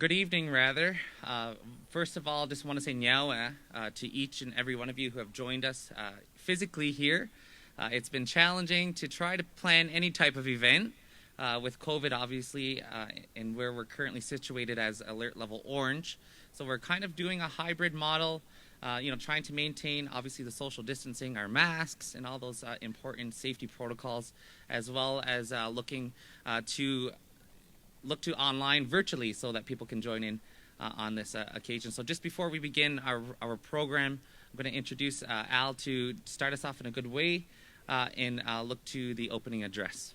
Good evening, rather. First of all, just want to say nyawa to each and every one of you who have joined us physically here. It's been challenging to try to plan any type of event with COVID, obviously, and where we're currently situated as alert level orange. So we're kind of doing a hybrid model, trying to maintain, obviously, the social distancing, our masks, and all those important safety protocols, as well as looking to online virtually so that people can join in on this occasion. So just before we begin our program, I'm going to introduce Al to start us off in a good way and look to the opening address.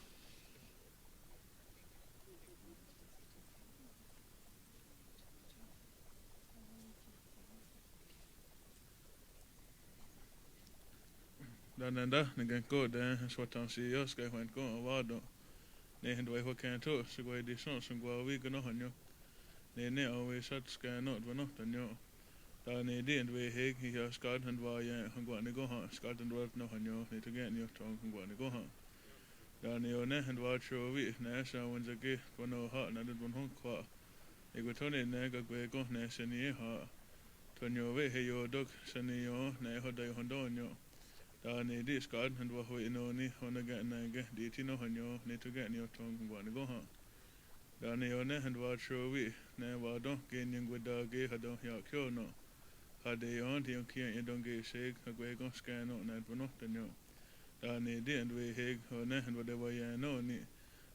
Dananda ngen ko den swatan si yo ska hwen ko wado ne hendwai ho kan to sigwai di son sungwa wi gno hanyo ne always sat ska not vano tanyo da ne di endwe heg hi ya skad handwa ya hangwa ne go ha skad ndwa no hanyo ne to get ni to hangwa ne go ha da ne one handwa cho wi ne sa wonza ge kono ha na dun hon kwa e go to ne ga gwe go ne se ni ha tonyo we he yo dok se ni yo ne ho dai hondo nyo da ne di skad handwa ho ino ni hona ga na ga di ti no hanyo ne to get ni to hangwa ne go ha da ne one handwa cho wi ne wa don ge nyang gwe da ge ha don ya kyo no ha de on ti ki en don ge se ka gwe go scan no na no tanyo da ne di and we he ho ne handwa de wa ya no ni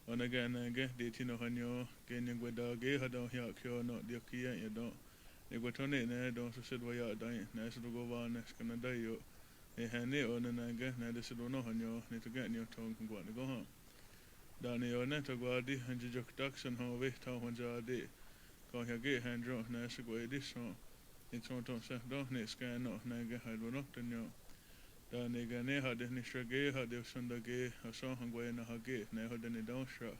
ona ga na ga di ti no hanyo ge nyang gwe da ge ha don ya kyo no di ki en don ne gwe to ne ne don so se wa ya dai na so go wa ne skana dai yo e ha ne ona na ga na de so no hanyo ne to ga ni to ngwa ne go ha da ne one to gwa di hanji jok taksan ho we ta honja de ko ya ge handro na so go di so ni to se do ne scan no na ga ha no tanyo da ne ga ne ha de ni shage ha de sunda ge ha so hangwe na ha ge na ho de ne don sha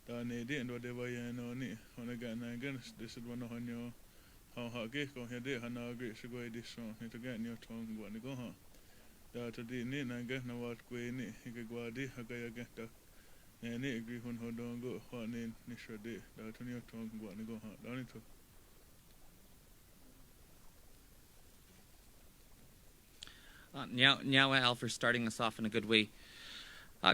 da ne di ndo de wa ya no ni ona ga na ga de so no hanyo ha ge ko ya de ha na ge so go di so ni to ga ni to ngwa ni go ha da to di ni na ga na wat kwe ni ge gwa di ha ga ya ga ta ne agree hun ho don go ho ne ni shode da to ni to ngwa ni go ha da ni to Nyawa Al for starting us off in a good way.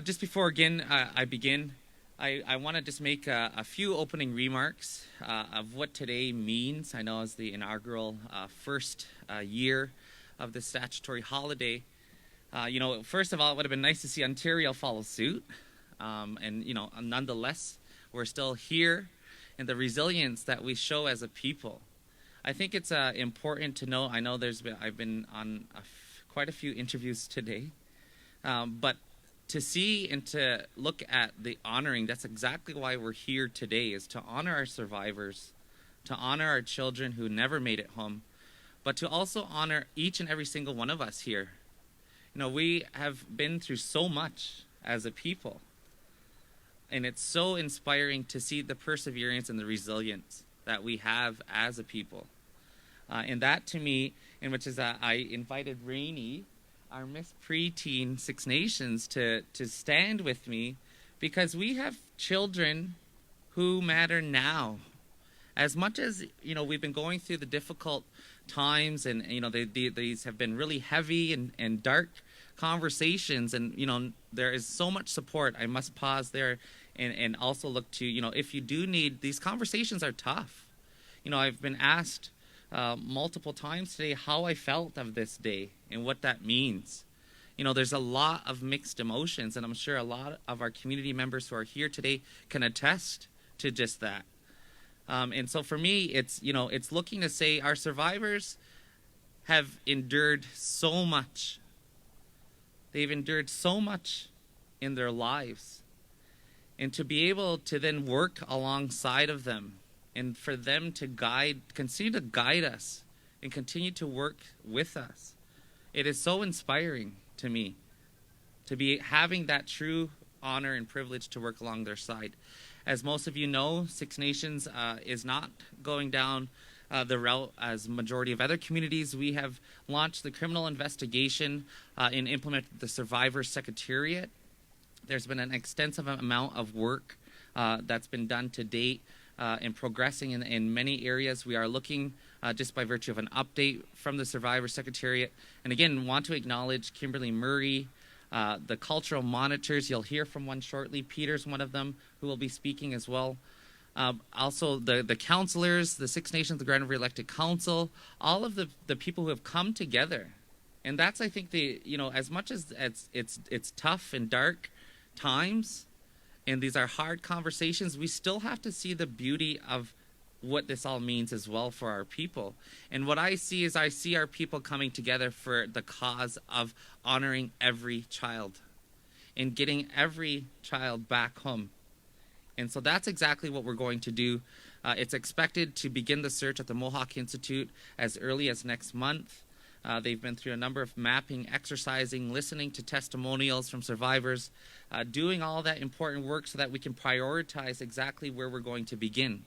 Just before again I begin, I want to just make a few opening remarks of what today means. I know as the inaugural first year of the statutory holiday, first of all, it would have been nice to see Ontario follow suit. And nonetheless, we're still here, and the resilience that we show as a people. I think it's important to know. I know I've been on quite a few interviews today, but to see and to look at the honoring, that's exactly why we're here today, is to honor our survivors, to honor our children who never made it home, but to also honor each and every single one of us here. We have been through so much as a people. And it's so inspiring to see the perseverance and the resilience that we have as a people. And that to me, in which is I invited Rainey, our Miss Preteen Six Nations, to stand with me, because we have children who matter now. As much as, we've been going through the difficult times, and, these have been really heavy and dark conversations, and, there is so much support. I must pause there and also look to, if you do need, these conversations are tough. I've been asked multiple times today how I felt of this day and what that means. There's a lot of mixed emotions, and I'm sure a lot of our community members who are here today can attest to just that. And so for me, it's looking to say our survivors have endured so much. They've endured so much in their lives. And to be able to then work alongside of them, and for them to continue to guide us and continue to work with us. It is so inspiring to me to be having that true honor and privilege to work along their side. As most of you know, Six Nations is not going down the route as majority of other communities. We have launched the criminal investigation and implemented the Survivor Secretariat. There's been an extensive amount of work that's been done to date and progressing in many areas. We are looking just by virtue of an update from the Survivor Secretariat. And again, want to acknowledge Kimberly Murray, the cultural monitors. You'll hear from one shortly. Peter's one of them who will be speaking as well. Also, the counselors, the Six Nations, the Grand River Elected Council, all of the people who have come together. And that's, I think, as much as it's tough and dark times, and these are hard conversations, we still have to see the beauty of what this all means as well for our people. And what I see is our people coming together for the cause of honoring every child and getting every child back home. And so that's exactly what we're going to do. It's expected to begin the search at the Mohawk Institute as early as next month. They've been through a number of mapping, exercising, listening to testimonials from survivors, doing all that important work so that we can prioritize exactly where we're going to begin.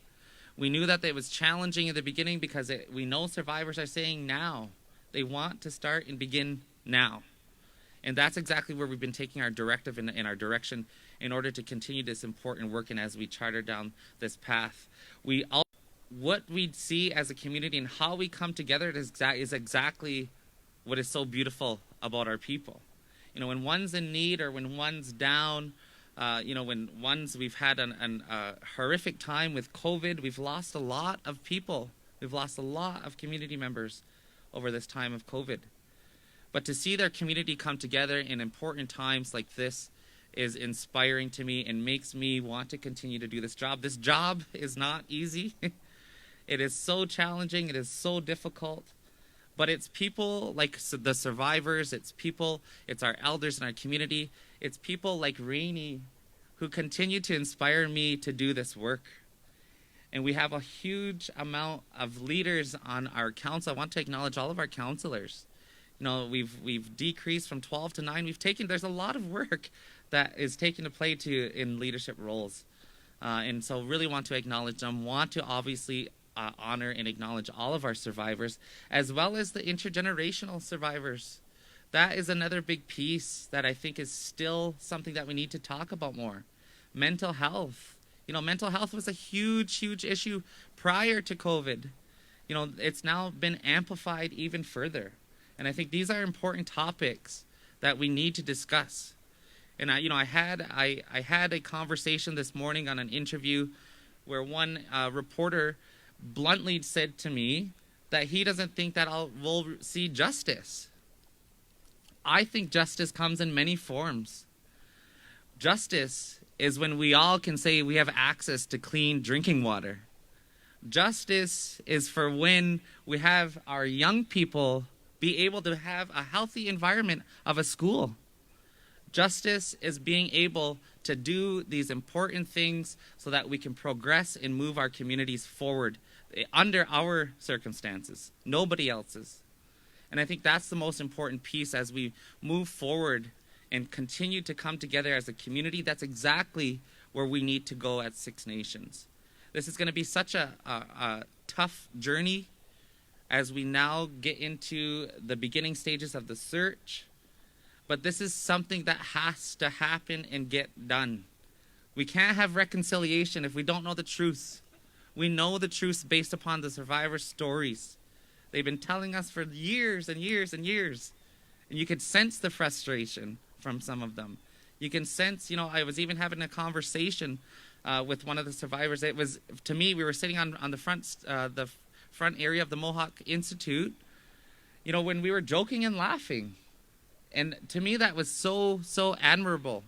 We knew that it was challenging in the beginning because we know survivors are saying now. They want to start and begin now. And that's exactly where we've been taking our directive and our direction in order to continue this important work and as we charter down this path. What we see as a community and how we come together is exactly what is so beautiful about our people. When one's in need or when one's down, when we've had a horrific time with COVID, we've lost a lot of people. We've lost a lot of community members over this time of COVID. But to see their community come together in important times like this is inspiring to me and makes me want to continue to do this job. This job is not easy. It is so challenging. It is so difficult. But it's people like the survivors. It's our elders in our community. It's people like Rainey who continue to inspire me to do this work. And we have a huge amount of leaders on our council. I want to acknowledge all of our counselors. We've decreased from 12 to 9. There's a lot of work that is taken to play in leadership roles. And so really want to acknowledge them, want to obviously honor and acknowledge all of our survivors, as well as the intergenerational survivors. That is another big piece that I think is still something that we need to talk about more. Mental health. Mental health was a huge, huge issue prior to COVID. It's now been amplified even further. And I think these are important topics that we need to discuss. And I had a conversation this morning on an interview where one reporter bluntly said to me that he doesn't think that we'll see justice. I think justice comes in many forms. Justice is when we all can say we have access to clean drinking water. Justice is for when we have our young people be able to have a healthy environment of a school. Justice is being able to do these important things so that we can progress and move our communities forward under our circumstances, nobody else's. And I think that's the most important piece as we move forward and continue to come together as a community. That's exactly where we need to go at Six Nations. This is going to be such a tough journey as we now get into the beginning stages of the search. But this is something that has to happen and get done. We can't have reconciliation if we don't know the truth. We know the truth based upon the survivor stories. They've been telling us for years and years and years. And you could sense the frustration from some of them. You can sense, I was even having a conversation with one of the survivors. It was, to me, we were sitting on the front area of the Mohawk Institute, when we were joking and laughing. And to me, that was so admirable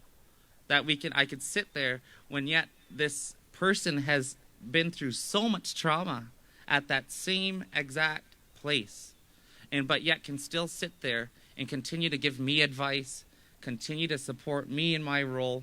that I could sit there when yet this person has been through so much trauma at that same exact place, but yet can still sit there and continue to give me advice, continue to support me in my role.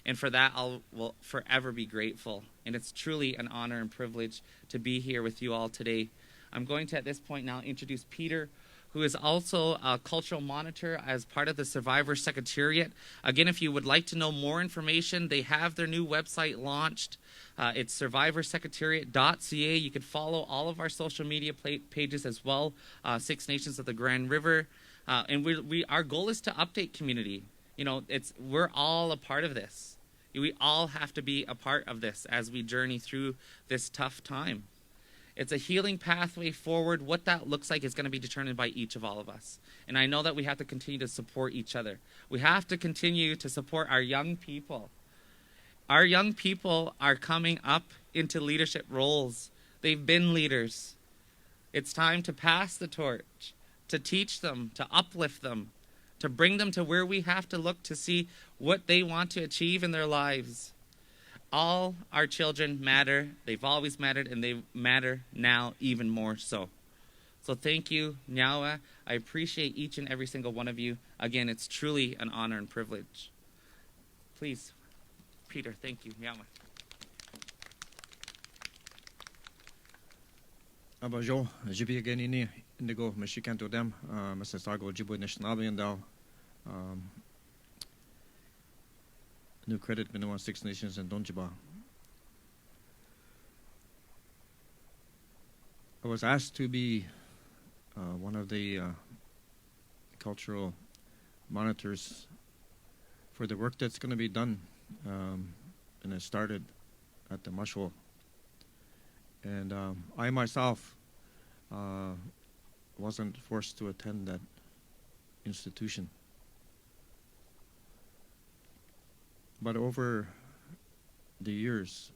And for that, will forever be grateful. And it's truly an honor and privilege to be here with you all today. I'm going to, at this point now, introduce Peter, who is also a cultural monitor as part of the Survivor Secretariat. Again, if you would like to know more information, they have their new website launched. It's survivorsecretariat.ca. You can follow all of our social media pages as well, Six Nations of the Grand River. And our goal is to update community. We're all a part of this. We all have to be a part of this as we journey through this tough time. It's a healing pathway forward. What that looks like is going to be determined by each of all of us. And I know that we have to continue to support each other. We have to continue to support our young people. Our young people are coming up into leadership roles. They've been leaders. It's time to pass the torch, to teach them, to uplift them, to bring them to where we have to look to see what they want to achieve in their lives. All our children matter. They've always mattered, and they matter now even more so. So thank you, Nyawa. I appreciate each and every single one of you. Again, it's truly an honor and privilege. Please, Peter, thank you, Nyawa. Abajo, jibi genini indigo Michikanto dem, Mississauga Jibu Nationalbiandal, New Credit Minimum Six Nations and Donjiba. I was asked to be one of the cultural monitors for the work that's going to be done, and it started at the Mushhole. And I myself wasn't forced to attend that institution. But over the years,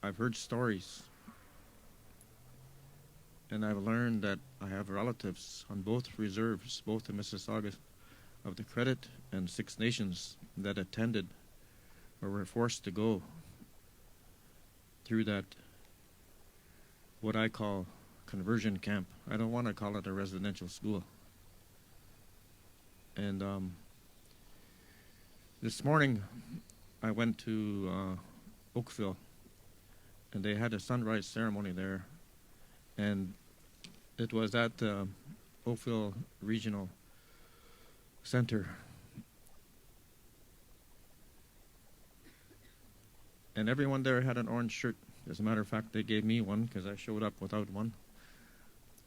I've heard stories, and I've learned that I have relatives on both reserves, both in Mississauga of the Credit and Six Nations, that attended or were forced to go through that, what I call conversion camp. I don't want to call it a residential school. And this morning I went to Oakville, and they had a sunrise ceremony there, and it was at the Oakville Regional Center. And everyone there had an orange shirt. As a matter of fact, they gave me one because I showed up without one.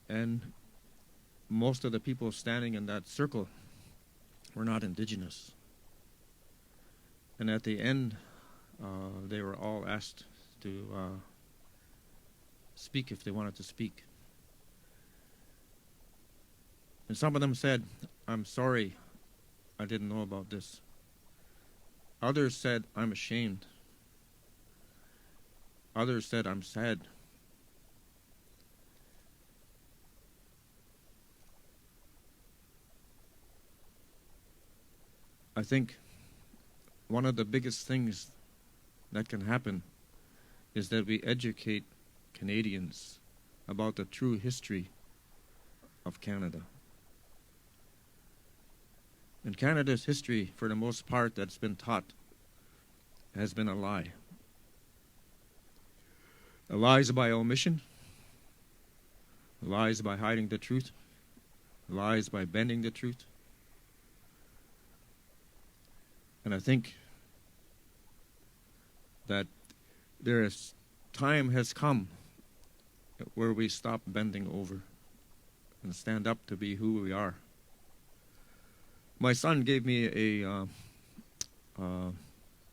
And most of the people standing in that circle were not Indigenous. And at the end, they were all asked to speak if they wanted to speak. And some of them said, "I'm sorry, I didn't know about this." Others said, "I'm ashamed." Others said, "I'm sad." I think one of the biggest things that can happen is that we educate Canadians about the true history of Canada. And Canada's history, for the most part, that's been taught has been a lie. Lies by omission, lies by hiding the truth, lies by bending the truth. And I think that time has come where we stop bending over and stand up to be who we are. My son gave me a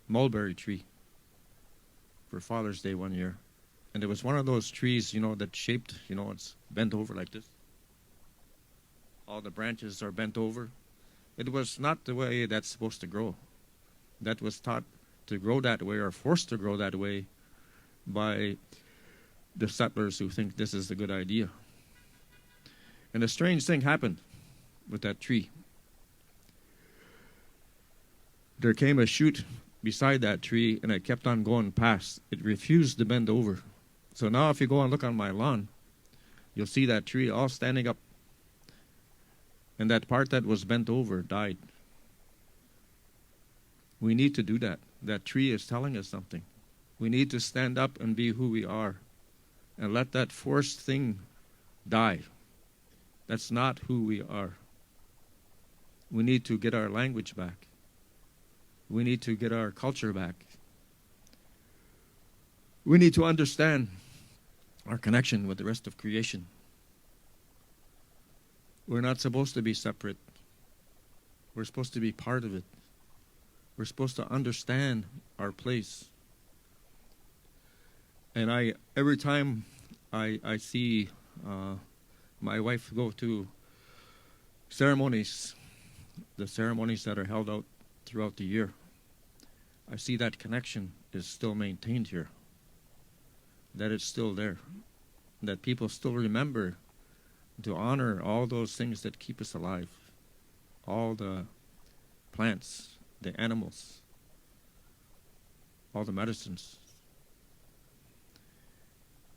mulberry tree for Father's Day one year. And it was one of those trees, that's shaped, it's bent over like this. All the branches are bent over. It was not the way that's supposed to grow. That was taught to grow that way, or forced to grow that way, by the settlers who think this is a good idea. And a strange thing happened with that tree. There came a shoot beside that tree, and it kept on going past. It refused to bend over. So now if you go and look on my lawn, you'll see that tree all standing up. And that part that was bent over died. We need to do that. That tree is telling us something. We need to stand up and be who we are, and let that forced thing die. That's not who we are. We need to get our language back. We need to get our culture back. We need to understand our connection with the rest of creation. We're not supposed to be separate. We're supposed to be part of it. We're supposed to understand our place. And every time I see my wife go to ceremonies, the ceremonies that are held out throughout the year, I see that connection is still maintained here, that it's still there, that people still remember to honor all those things that keep us alive, all the plants, the animals, all the medicines.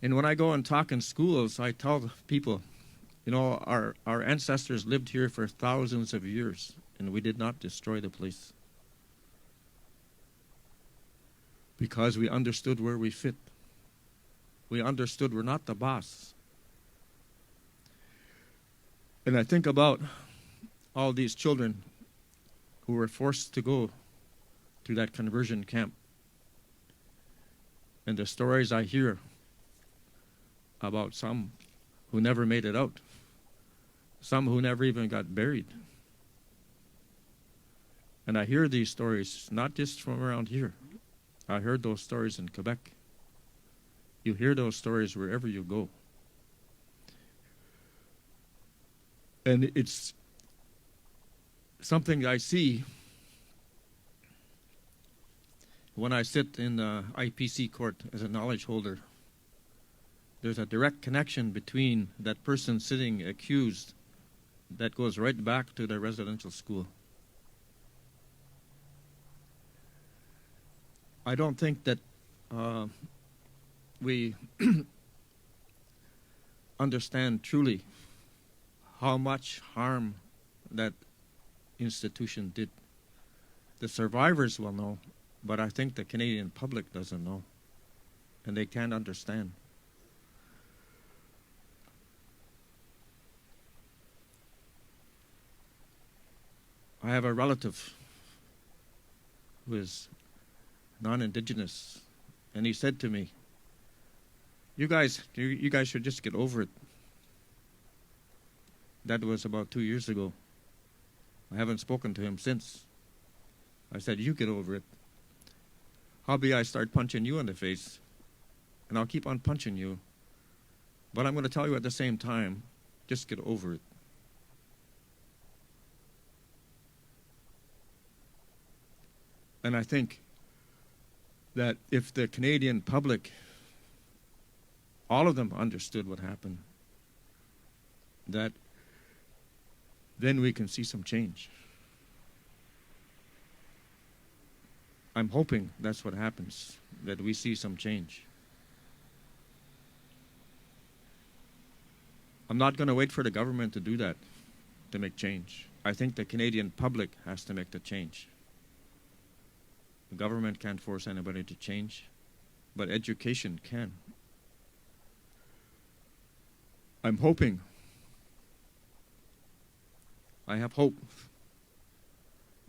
And when I go and talk in schools, I tell the people, you know, our ancestors lived here for thousands of years, and we did not destroy the place because we understood where we fit. We understood we're not the boss. And I think about all these children who were forced to go through that conversion camp, and the stories I hear about some who never made it out, some who never even got buried. And I hear these stories not just from around here. I heard those stories in Quebec. You hear those stories wherever you go. And it's something I see when I sit in the IPC court as a knowledge holder. There's a direct connection between that person sitting accused that goes right back to their residential school. I don't think that we understand truly how much harm that institution did. The survivors will know, but I think the Canadian public doesn't know, and they can't understand. I have a relative who is non-Indigenous, and he said to me, you guys should just get over it. That was about 2 years ago. I haven't spoken to him since. I said, you get over it. Howbeit I start punching you in the face, and I'll keep on punching you. But I'm going to tell you at the same time, just get over it. And I think that if the Canadian public, all of them understood what happened, that then we can see some change. I'm hoping that's what happens, that we see some change. I'm not going to wait for the government to do that, to make change. I think the Canadian public has to make the change. The government can't force anybody to change, but education can. I'm hoping, I have hope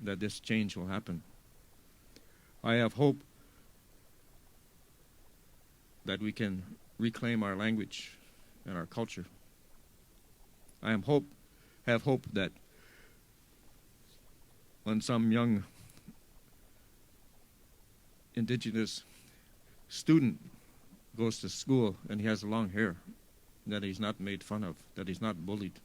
that this change will happen. I have hope that we can reclaim our language and our culture. I have hope that when some young Indigenous student goes to school and he has long hair, that he's not made fun of, that he's not bullied.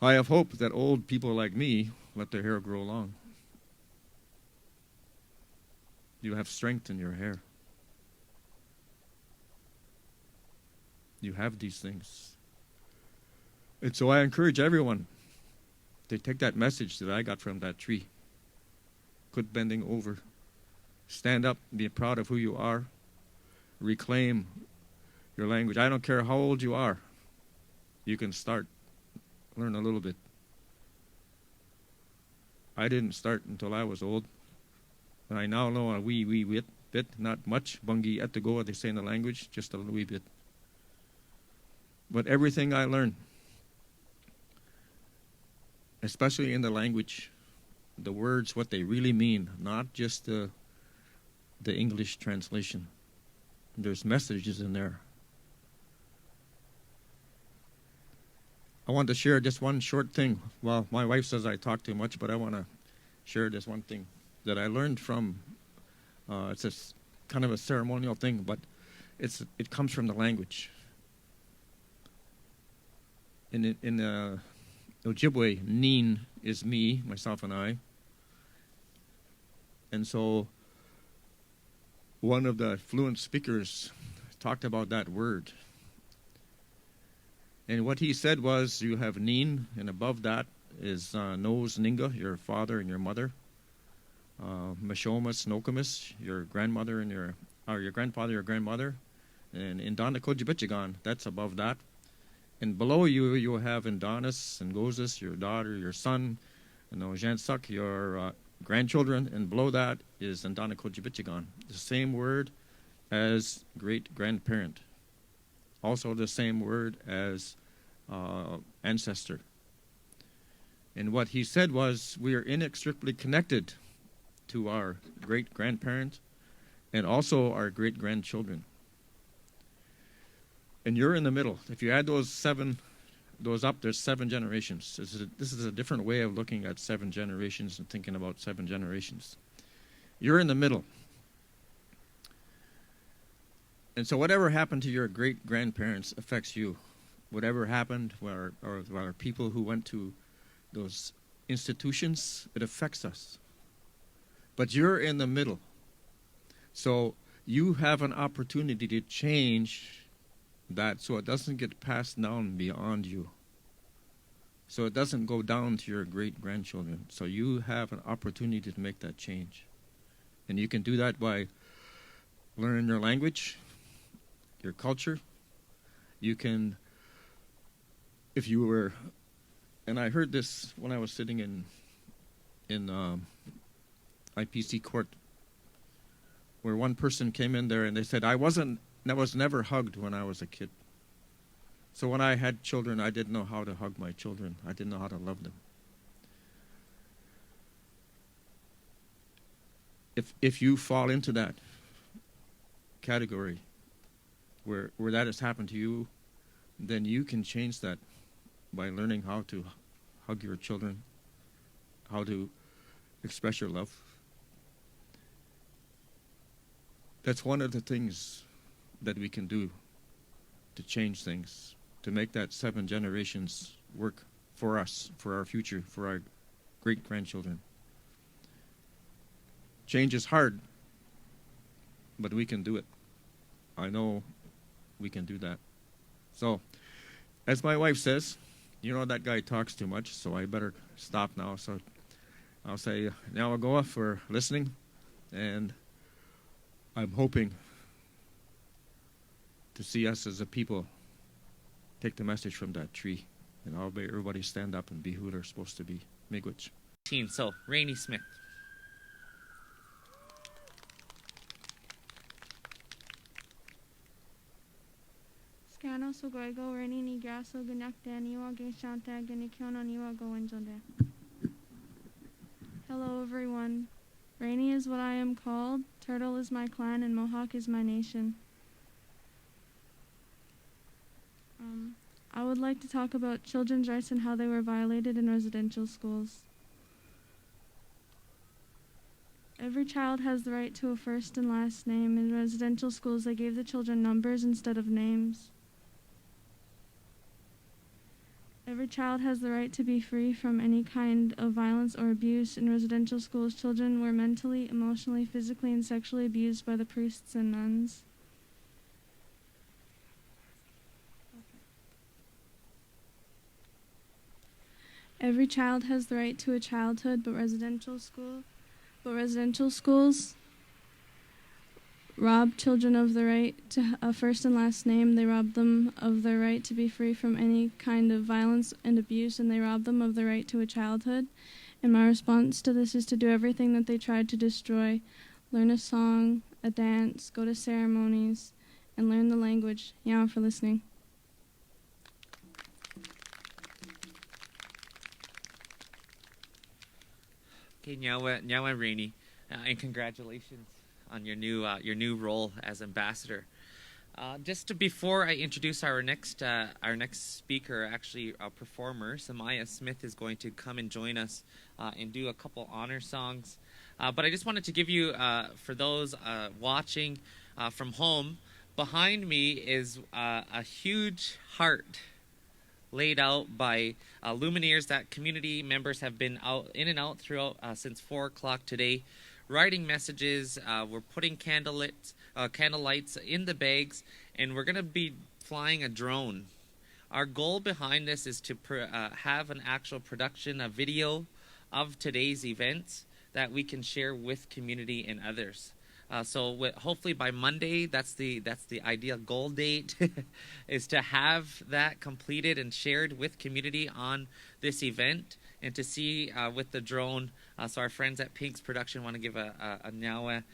I have hope that old people like me let their hair grow long. You have strength in your hair. You have these things. And so I encourage everyone to take that message that I got from that tree. Quit bending over. Stand up, be proud of who you are. Reclaim your language. I don't care how old you are. You can start. Learn a little bit. I didn't start until I was old. And I now know a wee bit, not much. Bungi at the go, they say in the language, just a wee bit. But everything I learned, especially in the language, the words, what they really mean, not just the English translation. There's messages in there. I want to share just one short thing. Well, my wife says I talk too much, but I want to share this one thing that I learned from. It's kind of a ceremonial thing, but it comes from the language. In Ojibwe, nin is me, myself, and I. And so one of the fluent speakers talked about that word. And what he said was, you have nin, and above that is Nos Ninga, your father and your mother. Mashomas Nokomis, your grandmother and your grandfather or grandmother. And Indana Kojibichigan, that's above that. And below you, you have Indonis and Gozis, your daughter, your son, and Ojansuk, your grandchildren. And below that is Indana Kojibichigan, the same word as great-grandparent. Also the same word as ancestor. And what he said was, we are inextricably connected to our great-grandparents and also our great-grandchildren. And you're in the middle. If you add those up, there's 7 generations. This is a different way of looking at 7 generations and thinking about 7 generations. You're in the middle. And so whatever happened to your great-grandparents affects you. Whatever happened, or people who went to those institutions, it affects us. But you're in the middle. So you have an opportunity to change that so it doesn't get passed down beyond you. So it doesn't go down to your great-grandchildren. So you have an opportunity to make that change. And you can do that by learning your language, your culture. You can, if you were, and I heard this when I was sitting in IPC court, where one person came in there and they said, I was never hugged when I was a kid. So when I had children, I didn't know how to hug my children. I didn't know how to love them. If you fall into that category where that has happened to you, then you can change that by learning how to hug your children, how to express your love. That's one of the things that we can do to change things, to make that 7 generations work for us, for our future, for our great-grandchildren. Change is hard, but we can do it. I know we can do that. So, as my wife says, you know that guy talks too much, so I better stop now. So I'll say, Nyawagoa for listening, and I'm hoping to see us as a people take the message from that tree, and everybody stand up and be who they're supposed to be. Miigwech. So, Rainey Smith. Scano Sugoigo, Rainy Nigraso, Ganakda, Niwa Gashanta, Ganikyono, Niwa Goenjode. Hello, everyone. Rainy is what I am called, Turtle is my clan, and Mohawk is my nation. I would like to talk about children's rights and how they were violated in residential schools. Every child has the right to a first and last name. In residential schools, they gave the children numbers instead of names. Every child has the right to be free from any kind of violence or abuse. In residential schools, children were mentally, emotionally, physically, and sexually abused by the priests and nuns. Every child has the right to a childhood, but residential schools rob children of the right to a first and last name. They rob them of their right to be free from any kind of violence and abuse, and they rob them of the right to a childhood. And my response to this is to do everything that they tried to destroy. Learn a song, a dance, go to ceremonies, and learn the language. Yeah, for listening. Okay, Nyawa Rainey, and congratulations on your new role as ambassador. Before I introduce our next speaker, actually a performer, Samaya Smith is going to come and join us and do a couple honor songs. But I just wanted to give you, for those watching from home, behind me is a huge heart laid out by luminaires that community members have been out in and out throughout since 4 o'clock today, writing messages. We're putting candlelights in the bags, and we're going to be flying a drone. Our goal behind this is to have an actual production, a video of today's events that we can share with community and others. Hopefully by Monday, that's the ideal goal date, is to have that completed and shared with community on this event, and to see with the drone. So our friends at Pink's Production want to give a nyawa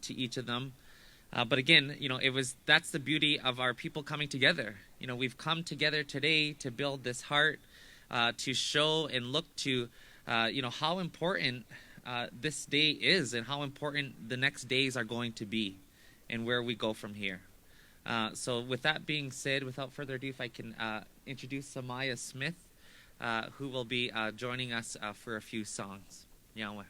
to each of them. But again, that's the beauty of our people coming together. We've come together today to build this heart, to show and look to, how important this day is, and how important the next days are going to be, and where we go from here. So with that being said, without further ado, if I can introduce Samaya Smith, who will be joining us for a few songs. Yahweh.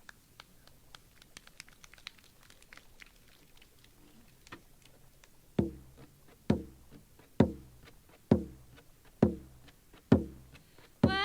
Way,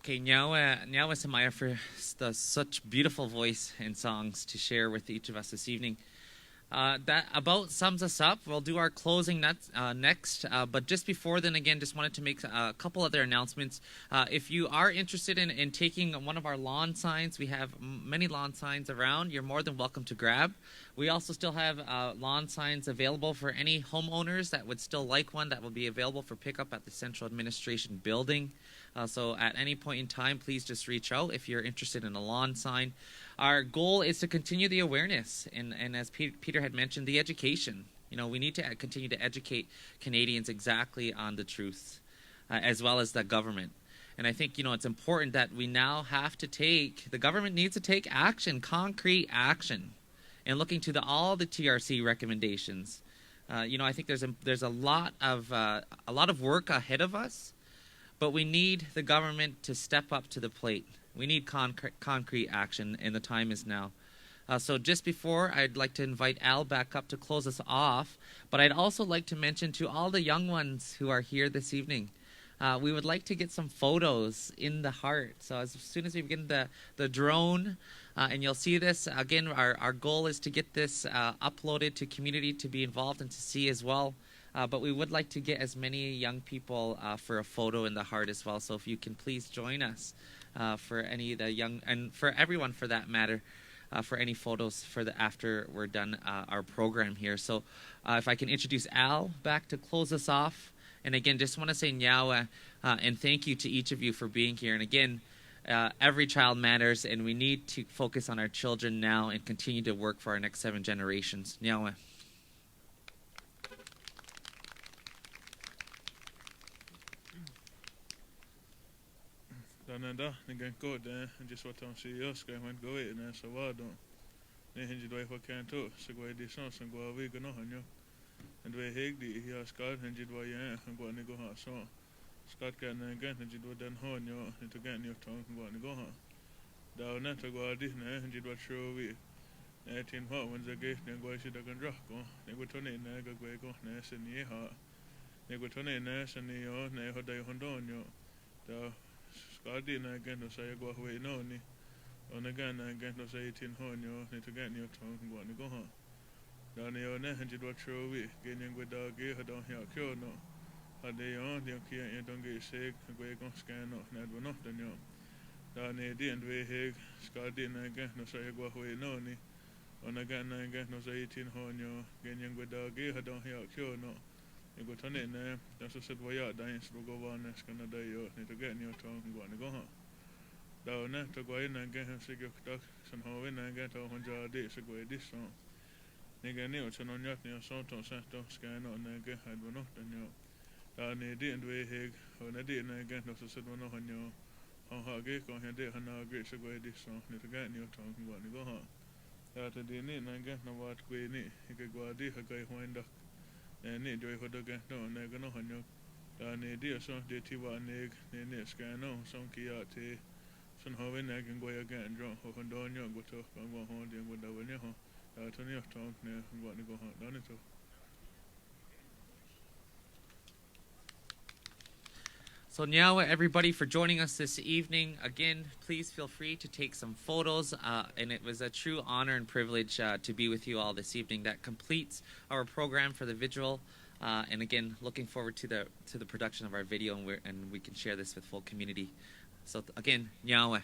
Okay, Nyawa Samaya for such beautiful voice and songs to share with each of us this evening. That about sums us up. We'll do our closing next. But just before then, again, just wanted to make a couple other announcements. If you are interested in taking one of our lawn signs, we have many lawn signs around. You're more than welcome to grab. We also still have lawn signs available for any homeowners that would still like one that will be available for pickup at the Central Administration Building. So at any point in time, please just reach out if you're interested in a lawn sign. Our goal is to continue the awareness and as Peter had mentioned, the education. You know, we need to continue to educate Canadians exactly on the truth, as well as the government. And I think, you know, it's important that we now have to the government needs to take action, concrete action, and looking to all the TRC recommendations. You know, I think there's a lot of work ahead of us. But we need the government to step up to the plate. We need concrete action, and the time is now. So just before, I'd like to invite Al back up to close us off. But I'd also like to mention to all the young ones who are here this evening, we would like to get some photos in the heart. So as soon as we begin the drone, and you'll see this, again, our goal is to get this uploaded to community to be involved and to see as well. But we would like to get as many young people for a photo in the heart as well. So if you can please join us for any of the young, and for everyone for that matter, for any photos for after we're done our program here. So if I can introduce Al back to close us off. And again, just want to say nyawa and thank you to each of you for being here. And again, every child matters, and we need to focus on our children now and continue to work for our next 7 generations. Nyawa. Dananda, ninguém coda, just what I'm seeing, Oscar went go in, and so I don't. They hinted away for Canto, so go this on, and go away, go on, and we Higdy, he has Scott, and did why and go on, go on, so Scott can again, and did what then horn, and to get your tongue, and go on, go on. Down not to go out this, and did what show we. 18 hot when the gate, and go, she can drop, they go turn in, and go, nest and ye hot. They go turn in, nest and ye on, they hold their hondon, the Scotty and again to say go away no ni on again again to say 18 hon yo need to get your tongue go on go home. Down here on and did what show we getting with dog here don't hear kill no. Had they on the key and don't get sick and go scan no not one of the yo. Down here didn't we hig Scotty and again to say go away no ni on again to say 18 hon yo getting with dog here don't hear kill no. You go turn in there, that's a set way out, dance will go on, that's gonna die, you need to get in your tongue and go on and go home. Down there to go in and get him sick of duck, somehow in and get 100 days to go this song. Nigga knew it's an on yacht near Santo Santo, scan on and get had one off the new. Down there didn't we hig, when I didn't again, that's a set one on you. On her gate on her day, and now great to go this song, need to get in your tongue and go on and go home. That I didn't and get no what we need, he could go a day, a guy wind up. And need to hold again, no, neg no honey. Down the dear son, the Tiwa neg, the net scan on some kiate. Son hovin egg and go again, drunk, or don young, go to go home, and go down your home. Out on your tongue, and want to go home, done it. So now, everybody, for joining us this evening. Again, please feel free to take some photos. And it was a true honor and privilege to be with you all this evening. That completes our program for the vigil. And again, looking forward to the production of our video, and we can share this with full community. So again, nyawa.